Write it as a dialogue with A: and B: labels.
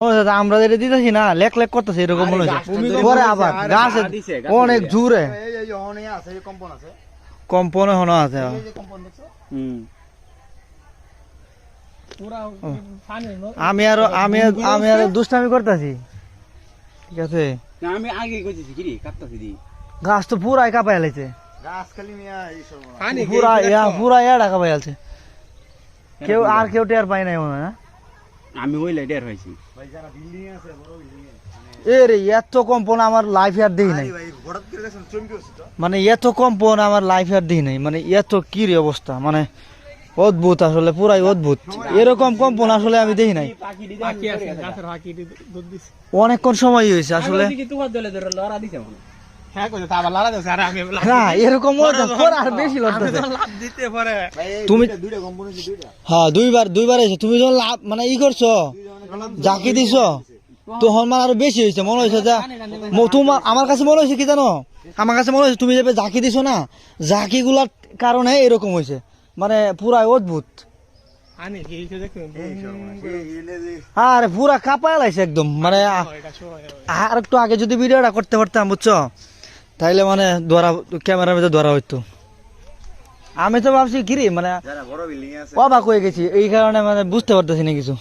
A: ও দাদা আমরা যেটা দিতেছি না লেক লেক করতেছে এরকম মনে হচ্ছে পরে আবার গাছে অনেক জোরে কম্পন এখনো আছে আমি আর দুষ্টামি করতেছি ঠিক আছে
B: আমি আগে কইতেছি কি রে কাটতাছি দি
A: গাছ তো পুরাই কাঁপাই আলাইছে
B: গাছ খালি মিয়া এই সব
A: পুরা কাঁপাই আলছে কেউ টের পায় নাই মনে হয়
B: আমি ওই লাইডার হইছি
A: এরে এত কম্পন আমার লাইফে আর দেখি নাই মানে এত কম্পন আমার লাইফে আর দেখি নাই মানে এত কি রে অবস্থা মানে অদ্ভুত আসলে পুরাই অদ্ভুত এরকম কম্পন আসলে আমি দেখি নাই অনেকক্ষণ সময় হয়েছে আসলে না এরকম আর বেশি তুমি হ্যাঁ দুইবার এসে তুমি যখন মানে ই করছো জাকি দিছো তখন মানে আরো বেশি হয়েছে মনে হয়েছে যে তোমার আমার কাছে মনে হয়েছে কি জানো আমার কাছে মনে হয়েছে তুমি যেভাবে জাকি দিছো না জাকি গুলার কারণে এরকম হয়েছে মানে পুরাই অদ্ভুত আরে পুরা কাঁপায় লাগছে একদম মানে আর একটু আগে যদি ভিডিওটা করতে পারতাম বুঝছো তাইলে মানে ধরা ক্যামেরার মধ্যে ধরা হইতো আমি তো ভাবছি কি রে মানে অবাক হয়ে গেছি এই কারণে মানে বুঝতে পারতেছি না কিছু